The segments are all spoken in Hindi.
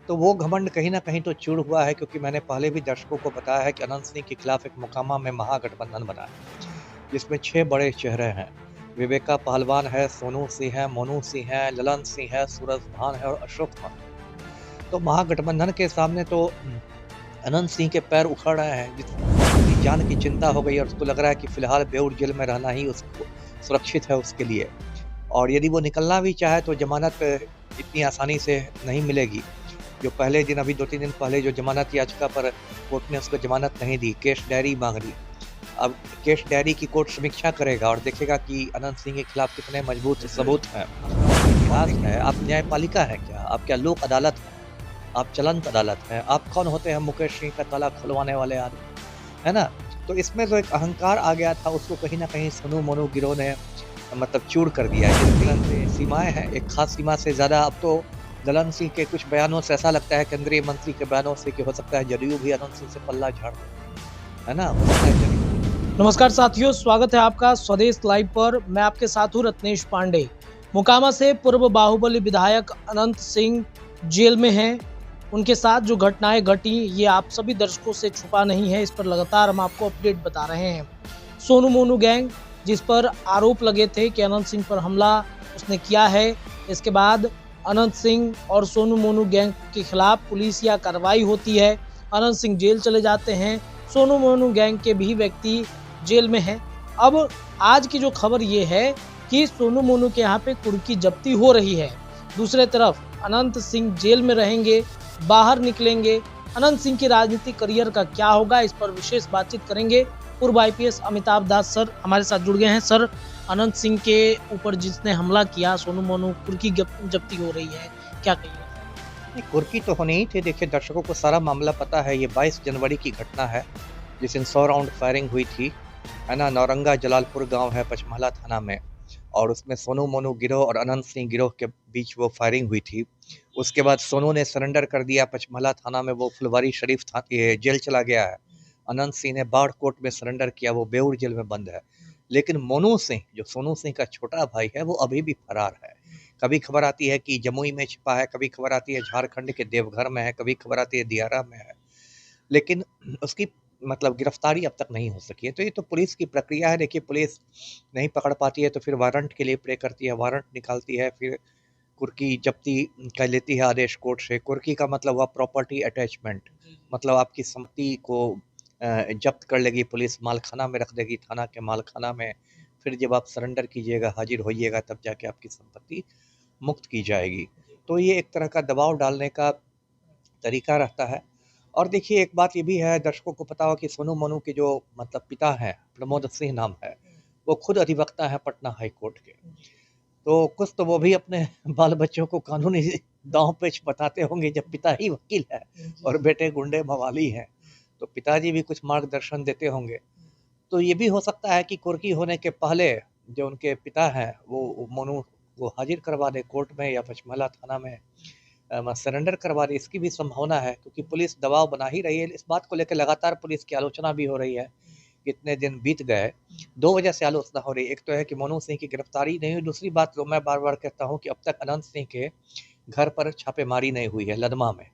तो वो घमंड कहीं न कहीं तो चूर हुआ है, क्योंकि मैंने पहले भी दर्शकों को बताया है कि अनंत सिंह के खिलाफ एक मोकामा में महागठबंधन बना है, जिसमें 6 बड़े चेहरे हैं। विवेका पहलवान है, सोनू सिंह है, मोनू सिंह है, ललन सिंह है, सूरजभान है और अशोक महतो। तो महागठबंधन के सामने तो अनंत सिंह के पैर उखड़ रहे हैं, जिसकी जान की चिंता हो गई और उसको लग रहा है कि फिलहाल बेऊर जेल में रहना ही उसको सुरक्षित है उसके लिए। और यदि वो निकलना भी चाहे तो ज़मानत इतनी आसानी से नहीं मिलेगी। जो पहले दिन अभी 2-3 दिन पहले जो ज़मानत याचिका पर कोर्ट ने उसको ज़मानत नहीं दी, केस डायरी माँग ली। अब केस डायरी की कोर्ट समीक्षा करेगा और देखेगा कि अनंत सिंह के खिलाफ कितने मजबूत सबूत हैं। इतिहास है, आप न्यायपालिका हैं क्या? आप क्या लोक अदालत हैं? आप चलंत अदालत हैं? आप कौन होते हैं मुकेश सिंह का ताला खुलवाने वाले आदमी, है ना? तो इसमें जो एक अहंकार आ गया था उसको कहीं न कहीं सोनू मोनू गिरोह ने मतलब चूर कर दिया है। जिस सीमाएँ हैं, एक ख़ास सीमा से ज़्यादा अब तो ललन सिंह के कुछ बयानों से ऐसा लगता है केंद्रीय मंत्री के बयानों से कि हो सकता है जदयू भी अनंत सिंह से पल्ला झाड़ दे, है ना? हो सकता है जदयू। नमस्कार साथियों, स्वागत है आपका स्वदेश लाइव पर। मैं आपके साथ हूं रत्नेश पांडे। मोकामा से पूर्व बाहुबली विधायक अनंत सिंह जेल में हैं। उनके साथ जो घटनाएं घटी ये आप सभी दर्शकों से छुपा नहीं है, इस पर लगातार हम आपको अपडेट बता रहे हैं। सोनू मोनू गैंग, जिस पर आरोप लगे थे कि अनंत सिंह पर हमला उसने किया है, इसके बाद अनंत सिंह और सोनू मोनू गैंग के खिलाफ पुलिस या कार्रवाई होती है। अनंत सिंह जेल चले जाते हैं। सोनू मोनू गैंग के भी व्यक्ति जेल में है। अब आज की जो खबर ये है कि सोनू मोनू के यहाँ पे कुर्की जब्ती हो रही है। दूसरे तरफ अनंत सिंह जेल में रहेंगे, बाहर निकलेंगे। अनंत सिंह के राजनीतिक करियर का क्या होगा, इस पर विशेष बातचीत करेंगे। पूर्व आईपीएस अमिताभ दास सर हमारे साथ जुड़ गए हैं। सर, अनंत सिंह के ऊपर जिसने हमला किया, सोनू मोनू कुर्की जब्ती हो रही है, क्या कहिए? नहीं, कुर्की तो होनी ही थी। देखिए, दर्शकों को सारा मामला पता है। ये 22 जनवरी की घटना है, जिस दिन 100 राउंड फायरिंग हुई थी, है ना? नौरंगा जलालपुर गाँव है पचमहला थाना में, और उसमें सोनू मोनू गिरोह और अनंत सिंह गिरोह के बीच वो फायरिंग हुई थी। उसके बाद सोनू ने सरेंडर कर दिया पचमहला थाना में, वो फुलवारी शरीफ था ये जेल चला गया है। अनंत सिंह ने बाढ़ कोर्ट में सरेंडर किया, वो बेऊर जेल में बंद है। लेकिन मोनू सिंह, जो सोनू सिंह का छोटा भाई है, वो अभी भी फरार है। कभी खबर आती है कि जमुई में छिपा है, कभी खबर आती है झारखंड के देवघर में है, कभी खबर आती है दियारा में है। लेकिन उसकी मतलब गिरफ्तारी अब तक नहीं हो सकी है। तो ये तो पुलिस की प्रक्रिया है। देखिए, पुलिस नहीं पकड़ पाती है तो फिर वारंट के लिए प्रे करती है, वारंट निकालती है, फिर कुर्की जब्ती कर लेती है आदेश कोर्ट से। कुर्की का मतलब हुआ प्रॉपर्टी अटैचमेंट, मतलब आपकी संपत्ति को जब्त कर लेगी पुलिस, मालखाना में रख देगी, थाना के मालखाना में। फिर जब आप सरेंडर कीजिएगा, हाजिर होइएगा, तब जाके आपकी संपत्ति मुक्त की जाएगी। तो ये एक तरह का दबाव डालने का तरीका रहता है। और देखिए, एक बात ये भी है, दर्शकों को पता हो कि सोनू मोनू के जो मतलब पिता हैं, प्रमोद सिंह नाम है, वो खुद अधिवक्ता हैं पटना हाई कोर्ट के। तो कुछ तो वो भी अपने बाल बच्चों को कानूनी दांव-पेच बताते होंगे, जब पिता ही वकील है और बेटे गुंडे मवाली हैं, तो पिताजी भी कुछ मार्गदर्शन देते होंगे। तो ये भी हो सकता है कि कुर्की होने के पहले जो उनके पिता हैं, वो मोनू को हाजिर करवा दें कोर्ट में या पचमहला थाना में सरेंडर करवा दें। इसकी भी संभावना है, क्योंकि पुलिस दबाव बना ही रही है। इस बात को लेकर लगातार पुलिस की आलोचना भी हो रही है। कितने दिन बीत गए, 2 वजह से आलोचना हो रही है। एक तो है कि मोनू सिंह की गिरफ्तारी नहीं हुई, दूसरी बात जो मैं बार-बार कहता हूँ कि अब तक अनंत सिंह के घर पर छापेमारी नहीं हुई है लदमा में,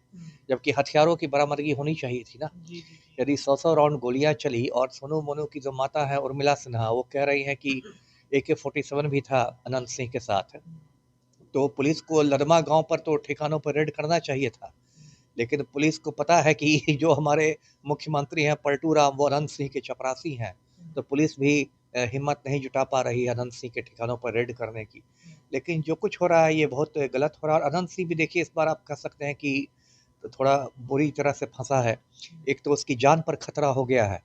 जबकि हथियारों की बरामदगी होनी चाहिए थी ना। यदि 100-100 राउंड गोलियाँ चली और सोनू मोनू की जो माता है उर्मिला सिन्हा, वो कह रही हैं कि AK-47 भी था अनंत सिंह के साथ, तो पुलिस को लदमा गाँव पर तो ठिकानों पर रेड करना चाहिए था। लेकिन पुलिस को पता है कि जो हमारे मुख्यमंत्री हैं पलटू राम, वो अनंत सिंह के चपरासी हैं, तो पुलिस भी हिम्मत नहीं जुटा पा रही है अनंत सिंह के ठिकानों पर रेड करने की। लेकिन जो कुछ हो रहा है ये बहुत गलत हो रहा है, और अनंत सिंह भी देखिए इस बार आप कह सकते हैं कि थोड़ा बुरी तरह से फँसा है। एक तो उसकी जान पर खतरा हो गया है।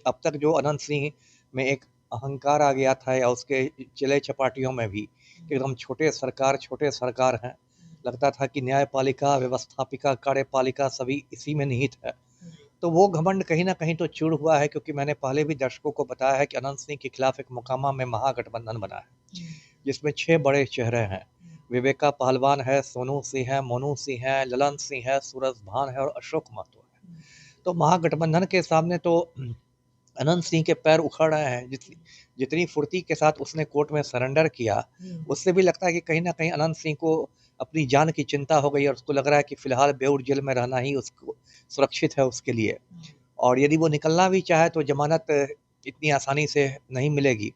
अब तक जो अनंत सिंह में एक अहंकार आ गया था, या उसके चेले-चपाटियों में भी, कि एकदम छोटे सरकार हैं। लगता था कि न्यायपालिका, व्यवस्थापिका, कार्यपालिका सभी इसी में निहित है। तो वो घमंड कहीं न कहीं तो चूर हुआ है, क्योंकि मैंने पहले भी दर्शकों को बताया है कि अनंत सिंह के खिलाफ एक मोकामा में महागठबंधन बना है, जिसमें 6 बड़े चेहरे हैं। विवेका पहलवान है, सोनू सिंह है, मोनू सिंह है, ललन सिंह है, सूरजभान है और अशोक महतो है। तो महागठबंधन के सामने तो अनंत सिंह के पैर उखड़ रहे हैं। जितनी फुर्ती के साथ उसने कोर्ट में सरेंडर किया, उससे भी लगता है कि कहीं न कहीं अनंत सिंह को अपनी जान की चिंता हो गई और उसको लग रहा है कि फ़िलहाल बेऊर जेल में रहना ही उसको सुरक्षित है उसके लिए। और यदि वो निकलना भी चाहे तो ज़मानत इतनी आसानी से नहीं मिलेगी।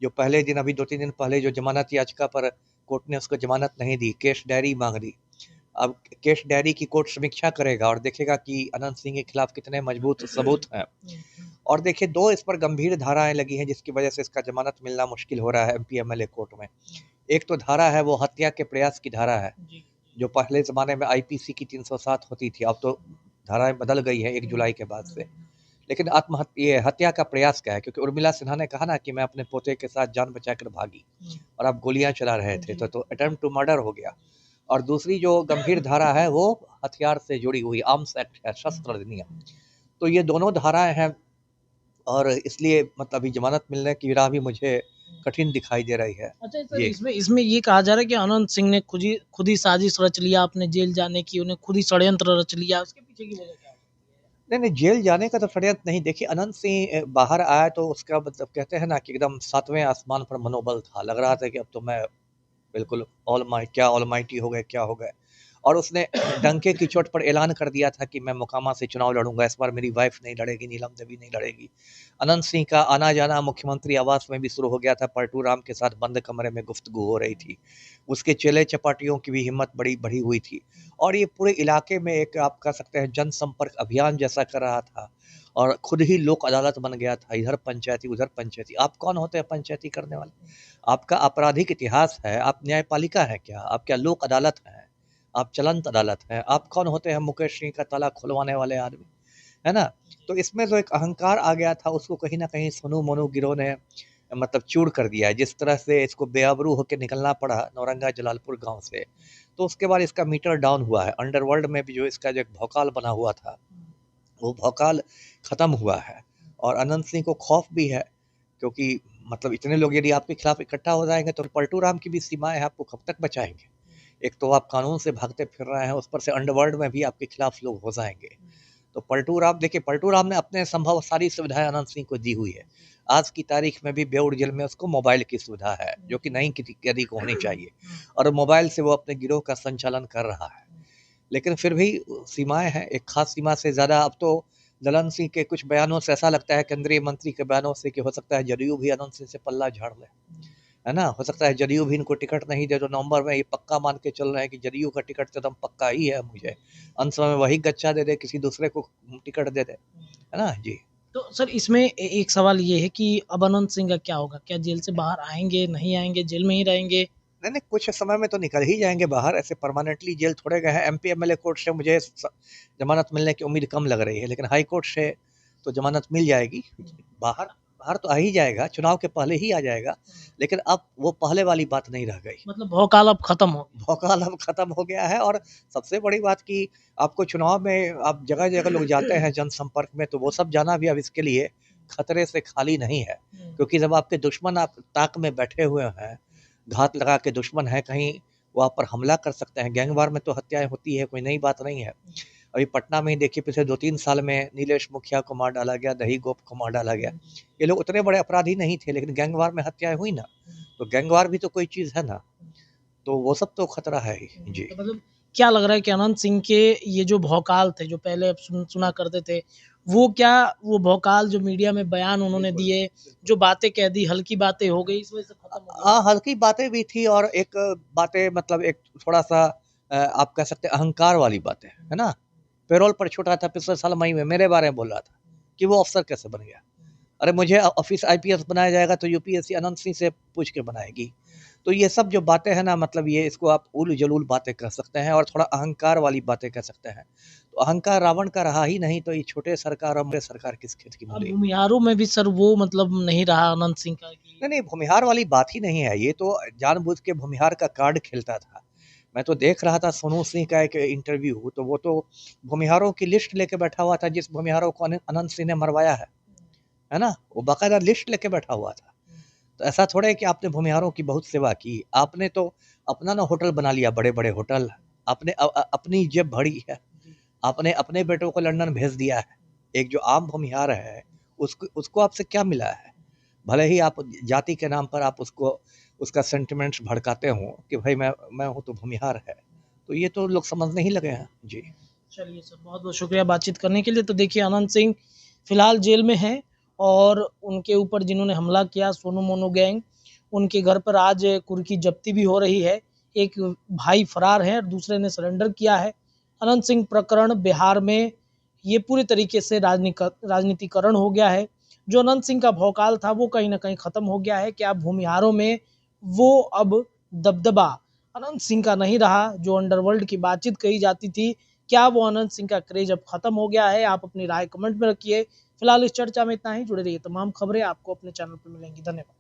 जो पहले दिन अभी 2-3 दिन पहले जो ज़मानत याचिका पर कोर्ट ने उसको ज़मानत नहीं दी, केस डायरी माँग दी। अब केस डायरी की कोर्ट समीक्षा करेगा और देखेगा कि अनंत सिंह के खिलाफ कितने मजबूत सबूत हैं। और देखिए 2 इस पर गंभीर धाराएँ लगी हैं जिसकी वजह से इसका ज़मानत मिलना मुश्किल हो रहा है एमपी एमएलए कोर्ट में। एक तो धारा है वो हत्या के प्रयास की धारा है, जो पहले ज़माने में आईपीसी की 307 होती थी, अब तो धाराएँ बदल गई हैं 1 जुलाई के बाद से। लेकिन ये हत्या का प्रयास क्या है? क्योंकि उर्मिला सिन्हा ने कहा ना कि मैं अपने पोते के साथ जान बचाकर भागी और आप गोलियाँ चला रहे थे, तो अटेम्प्ट टू मर्डर हो गया। और दूसरी जो गंभीर धारा है वो हथियार से जुड़ी हुई आर्म्स एक्ट है, शस्त्र अधिनियम। तो ये दोनों धाराएँ हैं और इसलिए मतलब अभी ज़मानत मिलने की राह भी मुझे कठिन दिखाई दे रही है। अच्छा सर, जी। इसमें ये कहा जा रहा है कि अनंत सिंह ने खुद ही साजिश रच लिया अपने जेल जाने की, उन्हें खुद ही षड्यंत्र रच लिया, उसके पीछे की वजह क्या है? नहीं, नहीं, जेल जाने का तो षड्यंत्र नहीं। देखिए अनंत सिंह बाहर आया तो उसका मतलब कहते हैं ना कि एकदम 7वें आसमान पर मनोबल था। लग रहा था कि अब तो मैं बिल्कुल ऑलमाइटी हो गए, क्या हो गए। और उसने डंके की चोट पर ऐलान कर दिया था कि मैं मोकामा से चुनाव लड़ूँगा, इस बार मेरी वाइफ़ नहीं लड़ेगी, नीलम देवी नहीं लड़ेगी। अनंत सिंह का आना-जाना मुख्यमंत्री आवास में भी शुरू हो गया था, पलटू राम के साथ बंद कमरे में गुफ्तगू हो रही थी। उसके चेले-चपाटियों की भी हिम्मत बड़ी बढ़ी हुई थी और ये पूरे इलाके में एक आप कह सकते हैं जनसंपर्क अभियान जैसा कर रहा था और खुद ही लोक अदालत बन गया था, इधर पंचायती, उधर पंचायती। आप कौन होते हैं पंचायती करने वाले? आपका आपराधिक इतिहास है, आप न्यायपालिका हैं क्या? आप क्या लोक अदालत हैं? आप चलंत अदालत हैं? आप कौन होते हैं मुकेश सिंह का ताला खुलवाने वाले आदमी? है ना? तो इसमें जो एक अहंकार आ गया था उसको कहीं न कहीं सोनू-मोनू गिरोह ने मतलब चूर कर दिया है। जिस तरह से इसको बेआबरू होके निकलना पड़ा नौरंगा जलालपुर गाँव से, तो उसके बाद इसका मीटर डाउन हुआ है। अंडरवर्ल्ड में भी जो इसका जो एक भौकाल बना हुआ था, वो भौकाल ख़त्म हुआ है और अनंत सिंह को खौफ भी है क्योंकि मतलब इतने लोग यदि आपके खिलाफ इकट्ठा हो जाएँगे तो पलटू राम की भी सीमाएँ हैं, आपको कब तक बचाएँगे? एक तो आप कानून से भागते फिर रहे हैं, उस पर से अंडरवर्ल्ड में भी आपके खिलाफ लोग हो जाएँगे। तो पलटू राम देखिए पलटू राम ने अपने संभव सारी सुविधाएँ अनंत सिंह को दी हुई है। आज की तारीख में भी बेऊर जेल में उसको मोबाइल की सुविधा है, जो कि नहीं किसी कैदी को होनी चाहिए और मोबाइल से वो अपने गिरोह का संचालन कर रहा है। लेकिन फिर भी सीमाएँ हैं, एक ख़ास सीमा से ज़्यादा अब तो ललन सिंह के कुछ बयानों से ऐसा लगता है केंद्रीय मंत्री के बयानों से कि हो सकता है जदयू भी अनंत सिंह से पल्ला झाड़ ले। है ना? हो सकता है जदयू भी इनको टिकट नहीं दे तो नवंबर में ये पक्का मान के चल रहे हैं कि जदयू का टिकट तो एकदम पक्का ही है मुझे। अंत समय वही गच्चा दे दे, किसी दूसरे को टिकट दे दे। है ना? जी। तो सर, इसमें एक सवाल ये है कि अब अनंत सिंह का क्या होगा? क्या जेल से बाहर आएँगे, नहीं आएँगे, जेल में ही रहेंगे? नहीं, नहीं, कुछ समय में तो निकल ही जाएँगे बाहर, ऐसे परमानेंटली जेल थोड़े गए हैं। एमपी एमएलए कोर्ट से मुझे ज़मानत मिलने की उम्मीद कम लग रही है, लेकिन हाई कोर्ट से तो ज़मानत मिल जाएगी। बाहर बाहर तो आ ही जाएगा, चुनाव के पहले ही आ जाएगा, लेकिन अब वो पहले वाली बात नहीं रह गई। मतलब भौकाल अब खत्म हो गया। भौकाल अब खत्म हो गया है और सबसे बड़ी बात कि आपको चुनाव में आप जगह-जगह लोग जाते हैं जनसंपर्क में, तो वो सब जाना भी अब इसके लिए खतरे से खाली नहीं है। क्योंकि जब आपके दुश्मन आप ताक में बैठे हुए हैं, घात लगा के दुश्मन है, कहीं वो आप पर हमला कर सकते हैं। गैंगवार में तो हत्याएँ होती है, कोई नई बात नहीं है। अभी पटना में ही देखिए पिछले 2-3 साल में नीलेश मुखिया को मार डाला गया, दही गोप को मार डाला गया। ये लोग उतने बड़े अपराधी नहीं थे, लेकिन गैंगवार में हत्याएँ हुई ना, तो गैंगवार भी तो कोई चीज़ है ना। तो वो सब तो खतरा है ही। जी। तो मतलब क्या लग रहा है कि अनंत सिंह के ये जो भौकाल थे, जो पहले आप सुना करते थे, वो भौकाल जो मीडिया में बयान उन्होंने दिए, जो बातें कह दी, हल्की बातें हो गई, इस वजह से खत्म हो गया? हाँ, हल्की बातें भी थी और एक बातें मतलब एक थोड़ा-सा आप कह सकते हैं अहंकार वाली बातें, है ना? पैरोल पर छूटा था पिछले साल मई में, मेरे बारे में बोल रहा था कि वो अफ़सर कैसे बन गया? अरे मुझे ऑफ़िस आईपीएस बनाया जाएगा तो यूपीएससी अनंत सिंह से पूछ के बनाएगी। तो ये सब जो बातें हैं ना मतलब ये इसको आप उल-जलूल बातें कह सकते हैं और थोड़ा अहंकार वाली बातें कह सकते हैं। तो अहंकार रावण का रहा ही नहीं तो ये छोटे सरकार और बड़े सरकार किस खेत की अब मूली? भूमिहारों में भी सर वो मतलब नहीं रहा अनंत सिंह का कि नहीं, नहीं, भूमिहार वाली बात ही नहीं है, ये तो जानबूझ के भूमिहार का कार्ड खेलता था। मैं तो देख रहा था सोनू सिंह का एक इंटरव्यू, तो वो तो भूमिहारों की लिस्ट लेके बैठा हुआ था, जिस भूमिहारों को अनंत सिंह ने मरवाया है ना? वो बाकायदा लिस्ट लेके बैठा हुआ था। तो ऐसा थोड़ा है कि आपने भूमिहारों की बहुत सेवा की, आपने तो अपना ना होटल बना लिया, बड़े-बड़े होटल, आपने अपनी जेब भरी है, आपने अपने बेटों को लंदन भेज दिया है। एक जो आम भूमिहार है, उसको उसको आपसे क्या मिला है? भले ही आप जाति के नाम पर आप उसको उसका सेंटिमेंट्स भड़काते हों कि भाई मैं हूँ तो भूमिहार है, तो ये तो लोग समझने ही लगे हैं। जी। चलिए सर, बहुत बहुत शुक्रिया बातचीत करने के लिए। तो देखिए, अनंत सिंह फिलहाल जेल में हैं और उनके ऊपर जिन्होंने हमला किया, सोनू मोनू गैंग, उनके घर पर आज कुर्की जब्ती भी हो रही है। एक भाई फरार है और दूसरे ने सरेंडर किया है। अनंत सिंह प्रकरण बिहार में ये पूरी तरीके से राजनीतिकरण हो गया है। जो अनंत सिंह का भौकाल था वो कहीं न कहीं ख़त्म हो गया है कि अब भूमिहारों में वो अब दबदबा अनंत सिंह का नहीं रहा। जो अंडरवर्ल्ड की बातचीत कही जाती थी, क्या वो अनंत सिंह का क्रेज अब खत्म हो गया है? आप अपनी राय कमेंट में रखिए। फिलहाल इस चर्चा में इतना ही। जुड़े रहिए, तमाम खबरें आपको अपने चैनल पर मिलेंगी। धन्यवाद।